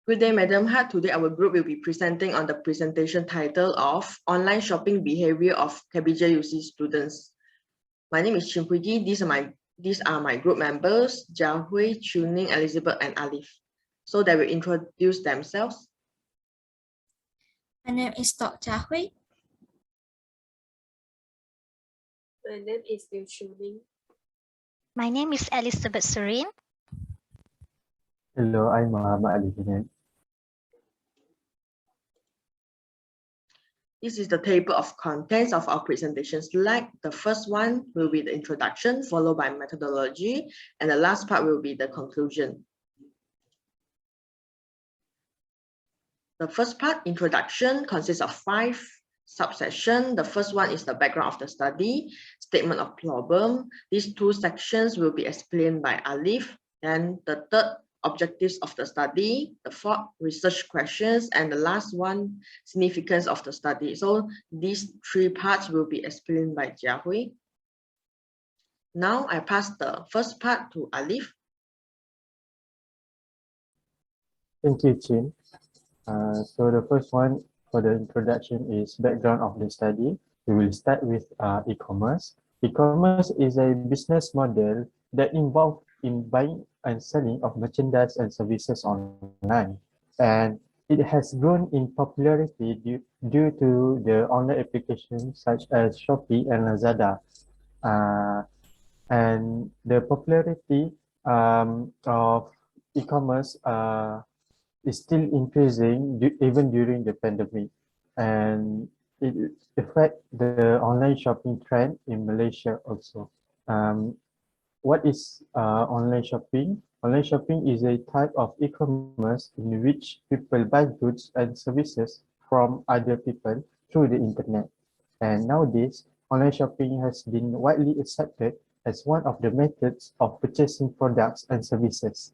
Good day, Madam Hart. Today our group will be presenting on the presentation title of Online Shopping Behavior of KBJUC Students. My name is Chin Pui Gi. These are my group members, Jia Hui, Chuning, Elizabeth, and Alif. So they will introduce themselves. My name is Dr. Jia Hui. My name is Liu Chuning. My name is Elizabeth Serene. Hello, I'm Muhammad Ali Junaid. This is the table of contents of our presentation slide. The first one will be the introduction, followed by methodology, and the last part will be the conclusion. The first part, introduction, consists of 5 subsections. The first one is the background of the study, statement of problem. These 2 sections will be explained by Alif. And the third, objectives of the study. The fourth, research questions. And the last one, significance of the study. So these 3 parts will be explained by Jia Hui. Now I pass the first part to Alif. Thank you, Chin. So the first one for the introduction is background of the study. We will start with e-commerce. E-commerce is a business model that involves in buying and selling of merchandise and services online. And it has grown in popularity due to the online applications such as Shopee and Lazada. And the popularity of e-commerce is still increasing even during the pandemic, and it affects the online shopping trend in Malaysia also. What is online shopping? Online shopping is a type of e-commerce in which people buy goods and services from other people through the internet. And nowadays, online shopping has been widely accepted as one of the methods of purchasing products and services.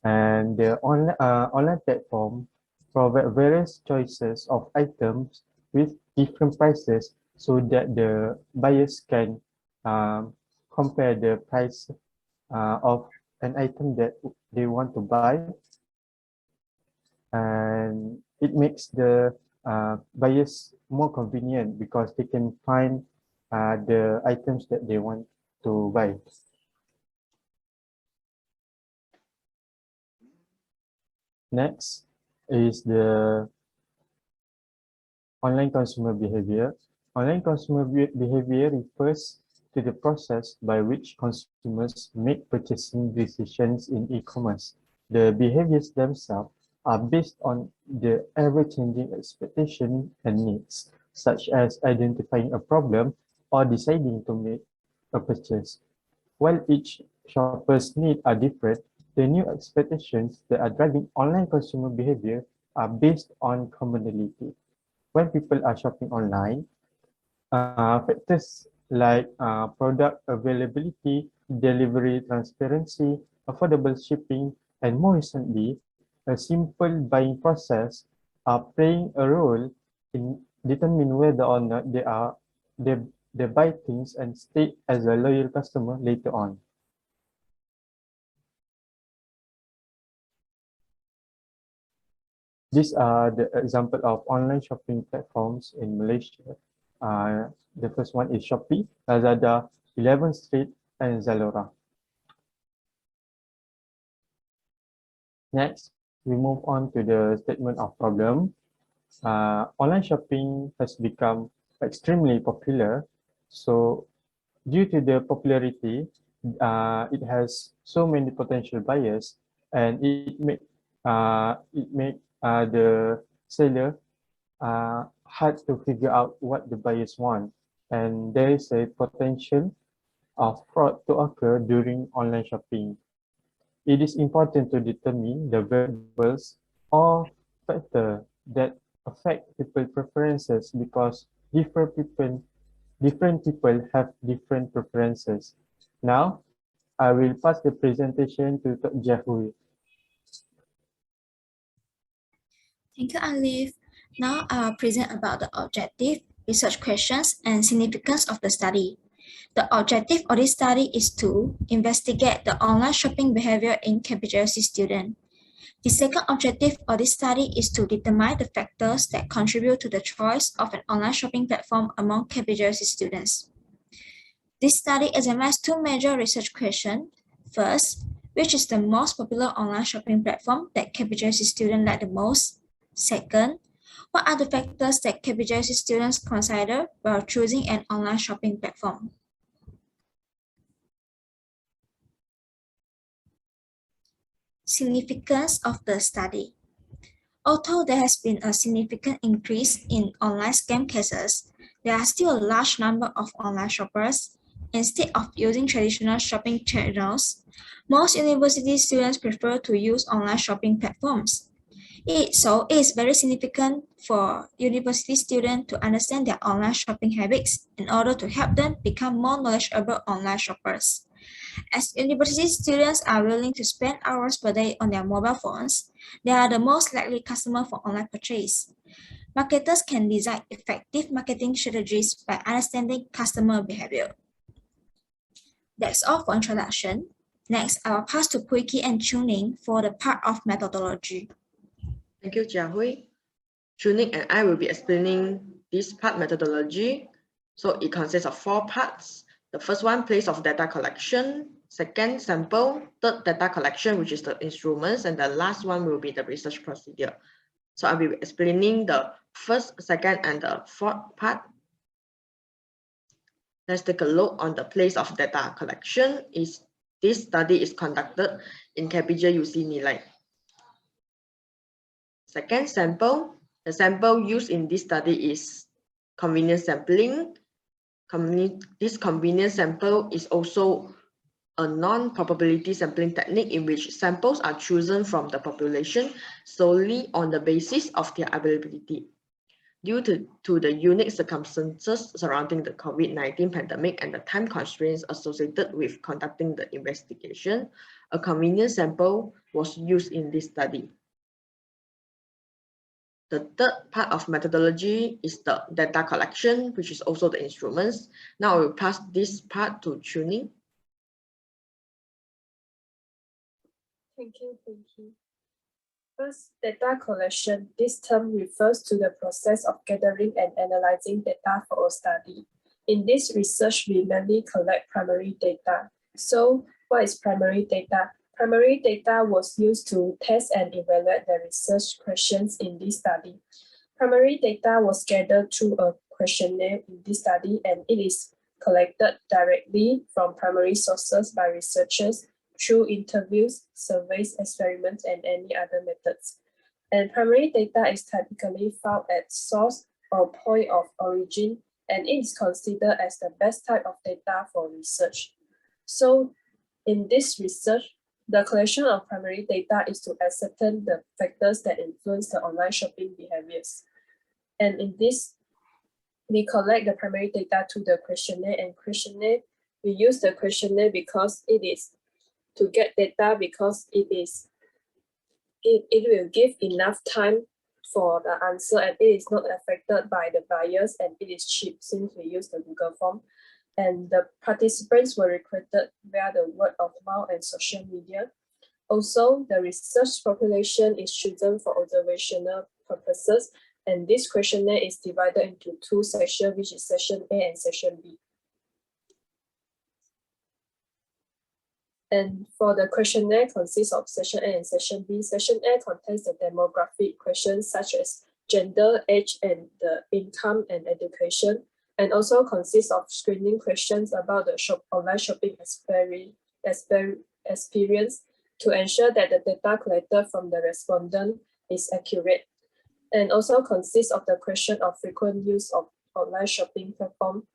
And the online platform provide various choices of items with different prices so that the buyers can compare the price of an item that they want to buy, and it makes the buyers more convenient because they can find the items that they want to buy. Next is the online consumer behavior. Online consumer behavior refers to the process by which consumers make purchasing decisions in e-commerce. The behaviors themselves are based on the ever-changing expectations and needs, such as identifying a problem or deciding to make a purchase. While each shopper's needs are different, the new expectations that are driving online consumer behavior are based on commonality. When people are shopping online, factors like product availability, delivery transparency, affordable shipping, and more recently, a simple buying process are playing a role in determining whether or not they buy things and stay as a loyal customer later on. These are the example of online shopping platforms in Malaysia. The first one is Shopee, Lazada, 11th Street, and Zalora. Next, we move on to the statement of problem. Online shopping has become extremely popular. So due to the popularity, it has so many potential buyers, and it make the seller hard to figure out what the buyers want, and there is a potential of fraud to occur during online shopping. It is important to determine the variables or factors that affect people's preferences because different people have different preferences. Now, I will pass the presentation to Dr. Jia Hui. Thank you, Alif. Now I'll present about the objective, research questions, and significance of the study. The objective of this study is to investigate the online shopping behavior in KBJUC students. The second objective of this study is to determine the factors that contribute to the choice of an online shopping platform among KPJC students. This study examines two major research questions. First, which is the most popular online shopping platform that KPJC students like the most? Second, what are the factors that KPJC students consider while choosing an online shopping platform? Significance of the study. Although there has been a significant increase in online scam cases, there are still a large number of online shoppers. Instead of using traditional shopping channels, most university students prefer to use online shopping platforms. So it is very significant for university students to understand their online shopping habits in order to help them become more knowledgeable online shoppers. As university students are willing to spend hours per day on their mobile phones, they are the most likely customer for online purchase. Marketers can design effective marketing strategies by understanding customer behavior. That's all for introduction. Next, I will pass to Pui Ki and Chuning for the part of methodology. Thank you, Jia Hui. Chuning and I will be explaining this part methodology. So it consists of 4 parts. The first one, place of data collection. Second, sample. Third, data collection, which is the instruments. And the last one will be the research procedure. So I will be explaining the first, second, and the fourth part. Let's take a look on the place of data collection. This study is conducted in KPJ UC Nilai. Second, sample. The sample used in this study is convenience sampling. This convenience sample is also a non-probability sampling technique in which samples are chosen from the population solely on the basis of their availability. Due to the unique circumstances surrounding the COVID-19 pandemic and the time constraints associated with conducting the investigation, a convenience sample was used in this study. The third part of methodology is the data collection, which is also the instruments. Now I will pass this part to Chuning. Thank you. First, data collection. This term refers to the process of gathering and analyzing data for a study. In this research, we mainly collect primary data. So, what is primary data? Primary data was used to test and evaluate the research questions in this study. Primary data was gathered through a questionnaire in this study, and it is collected directly from primary sources by researchers through interviews, surveys, experiments, and any other methods. And primary data is typically found at source or point of origin, and it is considered as the best type of data for research. So in this research, the collection of primary data is to ascertain the factors that influence the online shopping behaviors. And in this, we collect the primary data to the questionnaire, and we use the questionnaire because it is to get data because it will give enough time for the answer, and it is not affected by the bias, and it is cheap since we use the Google form. And the participants were recruited via the word of mouth and social media. Also, the research population is chosen for observational purposes, and this questionnaire is divided into 2 sections, which is section A and section B. And for the questionnaire consists of section A and section B. Section A contains the demographic questions such as gender, age, and the income and education, and also consists of screening questions about the online shopping experience to ensure that the data collected from the respondent is accurate, and also consists of the question of frequent use of online shopping platform.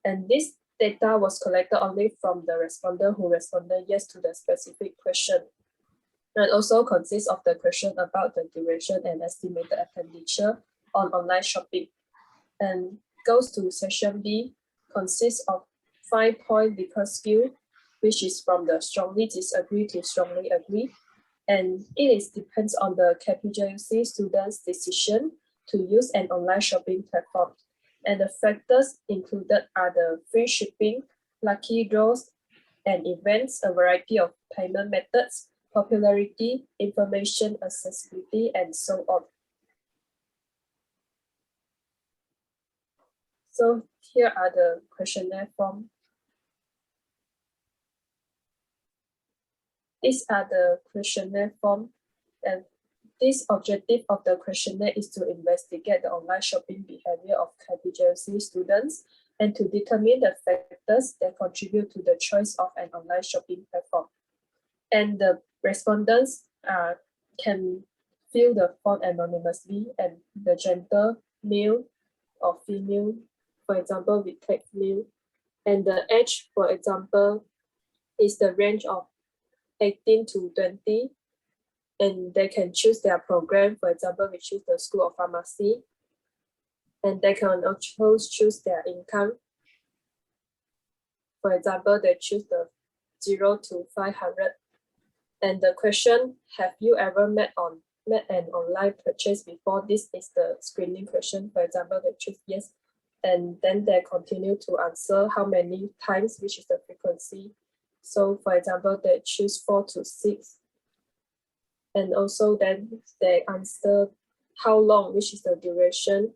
And this data was collected only from the respondent who responded yes to the specific question, and also consists of the question about the duration and estimated expenditure on online shopping. And goes to section B, consists of 5-point Likert scale, which is from the strongly disagree to strongly agree, and it depends on the KPJC students' decision to use an online shopping platform. And the factors included are the free shipping, lucky draws, and events, a variety of payment methods, popularity, information accessibility, and so on. So here are the questionnaire form. These are the questionnaire form, and this objective of the questionnaire is to investigate the online shopping behavior of KPJC students and to determine the factors that contribute to the choice of an online shopping platform. And the respondents can fill the form anonymously, and the gender, male or female, for example, we take male, and the age, for example, is the range of 18 to 20, and they can choose their program. For example, we choose the School of Pharmacy, and they can also choose their income. For example, they choose the 0 to 500. And the question, have you ever made an online purchase before? This is the screening question. For example, they choose yes, and then they continue to answer how many times, which is the frequency. So for example, they choose 4 to 6. And also then they answer how long, which is the duration.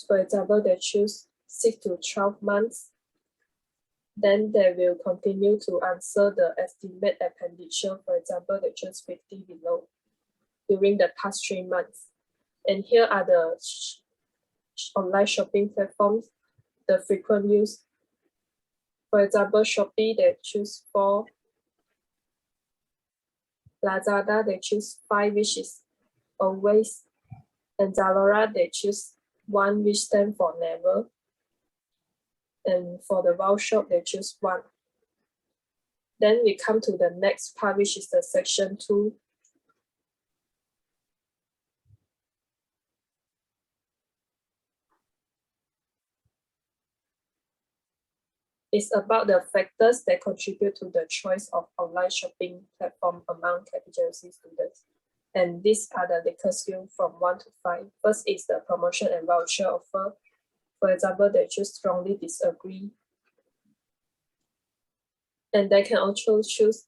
For example, they choose 6 to 12 months. Then they will continue to answer the estimate expenditure. For example, they choose 50 below during the past 3 months. And here are the online shopping platforms, the frequent use. For example, Shopee, they choose 4. Lazada, they choose 5, which is always. And Zalora, they choose 1, which stands for never. And for the Wow Shop, they choose 1. Then we come to the next part, which is the section 2. It's about the factors that contribute to the choice of online shopping platform among KPJC students. And these are the Likert scale from 1 to 5. First is the promotion and voucher offer. For example, they choose strongly disagree. And they can also choose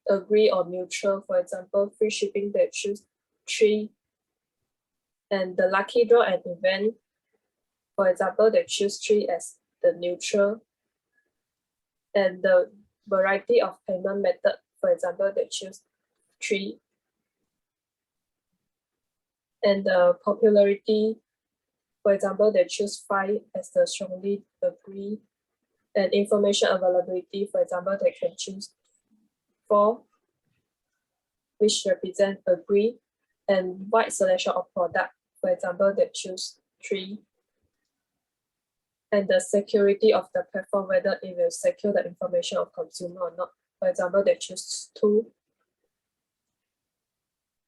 agree or neutral. For example, free shipping, they choose 3. And the lucky draw and event, for example, they choose 3 as the neutral. And the variety of payment method, for example, they choose 3. And the popularity, for example, they choose 5 as the strongly agree. And information availability, for example, they can choose 4, which represent agree. And wide selection of product, for example, they choose 3. And the security of the platform, whether it will secure the information of consumer or not. For example, they choose 2.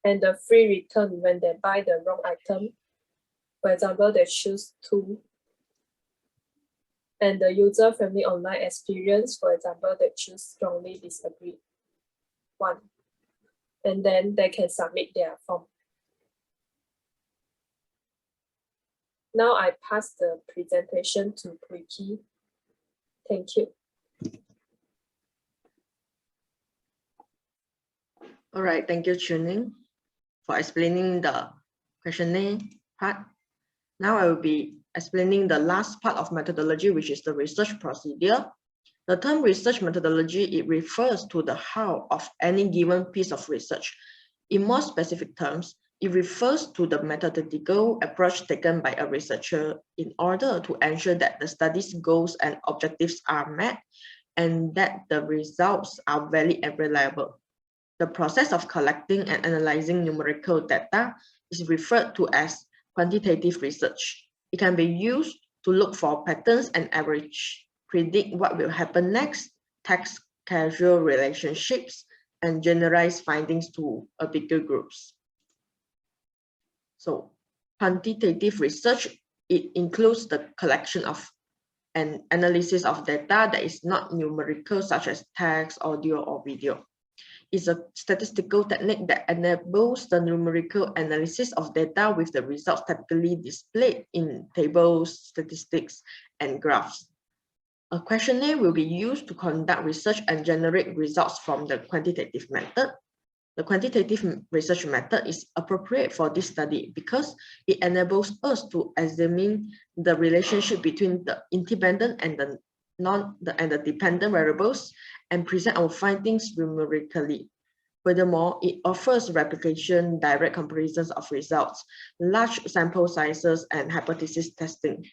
And the free return when they buy the wrong item. For example, they choose 2. And the user-friendly online experience, for example, they choose strongly disagree, 1. And then they can submit their form. Now I pass the presentation to Pui Ki. Thank you. All right, thank you, Chuning, for explaining the questionnaire part. Now I will be explaining the last part of methodology, which is the research procedure. The term research methodology, it refers to the how of any given piece of research. In more specific terms, it refers to the methodological approach taken by a researcher in order to ensure that the study's goals and objectives are met and that the results are valid and reliable. The process of collecting and analyzing numerical data is referred to as quantitative research. It can be used to look for patterns and average, predict what will happen next, test causal relationships, and generalize findings to a bigger groups. So quantitative research, it includes the collection of and analysis of data that is not numerical, such as text, audio, or video. It's a statistical technique that enables the numerical analysis of data with the results typically displayed in tables, statistics, and graphs. A questionnaire will be used to conduct research and generate results from the quantitative method. The quantitative research method is appropriate for this study because it enables us to examine the relationship between the independent and the dependent variables and present our findings numerically. Furthermore, it offers replication, direct comparisons of results, large sample sizes, and hypothesis testing.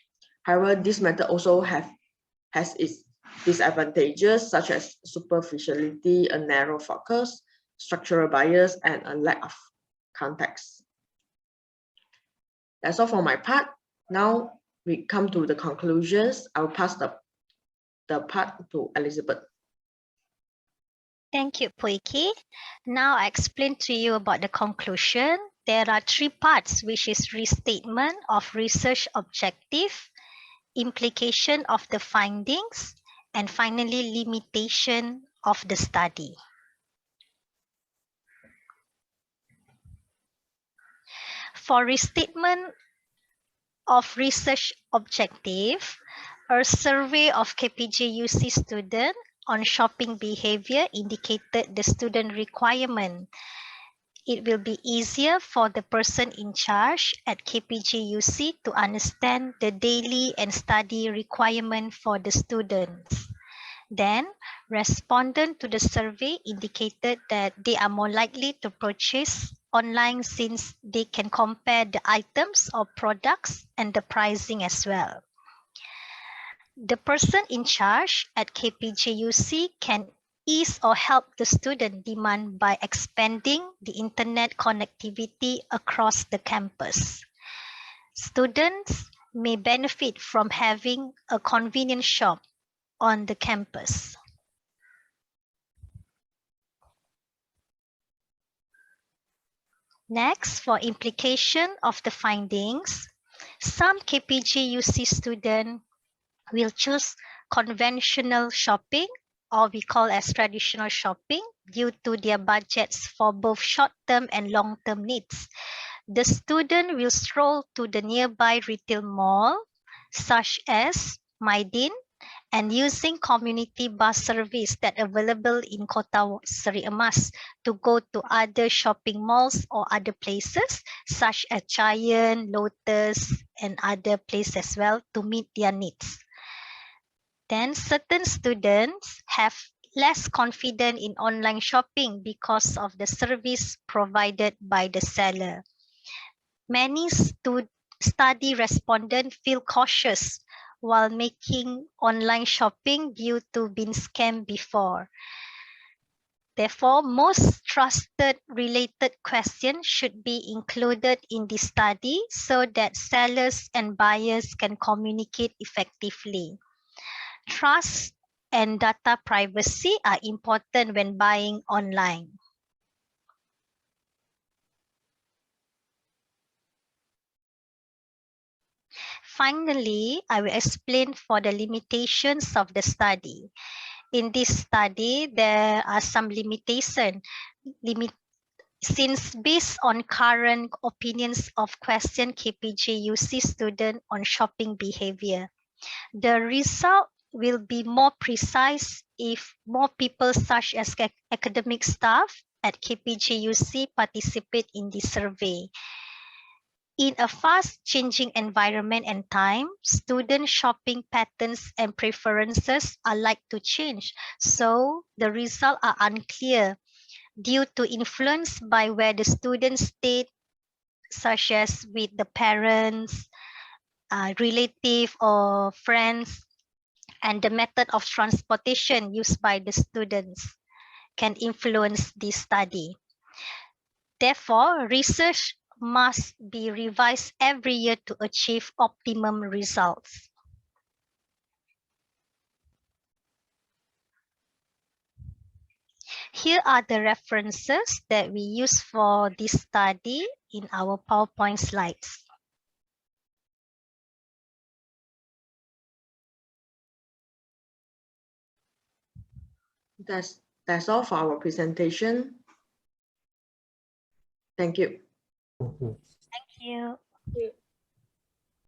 However, this method also has its disadvantages such as superficiality, a narrow focus, structural bias, and a lack of context. That's all for my part. Now we come to the conclusions. I'll pass the part to Elizabeth. Thank you, Pui Kee. Now I explain to you about the conclusion. There are 3 parts, which is restatement of research objective, implication of the findings, and finally limitation of the study. For restatement of research objective, a survey of KPJ-UC students on shopping behavior indicated the student requirement. It will be easier for the person in charge at KPJ-UC to understand the daily and study requirement for the students. Then, respondents to the survey indicated that they are more likely to purchase online since they can compare the items or products and the pricing as well. The person in charge at KPJ-UC can ease or help the student demand by expanding the internet connectivity across the campus. Students may benefit from having a convenient shop on the campus. Next, for implication of the findings, some KPJ-UC students will choose conventional shopping, or we call as traditional shopping, due to their budgets for both short-term and long-term needs. The student will stroll to the nearby retail mall, such as Maidin, and using community bus service that available in Kota Seri Emas to go to other shopping malls or other places, such as Giant, Lotus, and other places as well to meet their needs. Then certain students have less confidence in online shopping because of the service provided by the seller. Many study respondents feel cautious while making online shopping due to being scammed before. Therefore, most trusted related questions should be included in the study so that sellers and buyers can communicate effectively. Trust and data privacy are important when buying online. Finally, I will explain for the limitations of the study. In this study, there are some limitations. Since based on current opinions of question KPJ-UC student on shopping behavior, the result will be more precise if more people such as academic staff at KPJ-UC participate in the survey. In a fast-changing environment and time, student shopping patterns and preferences are like to change, so the results are unclear due to influence by where the students stayed, such as with the parents, relative or friends, and the method of transportation used by the students can influence this study. Therefore, research must be revised every year to achieve optimum results. Here are the references that we use for this study in our PowerPoint slides. That's all for our presentation. Thank you. Thank you. Thank you. Thank you.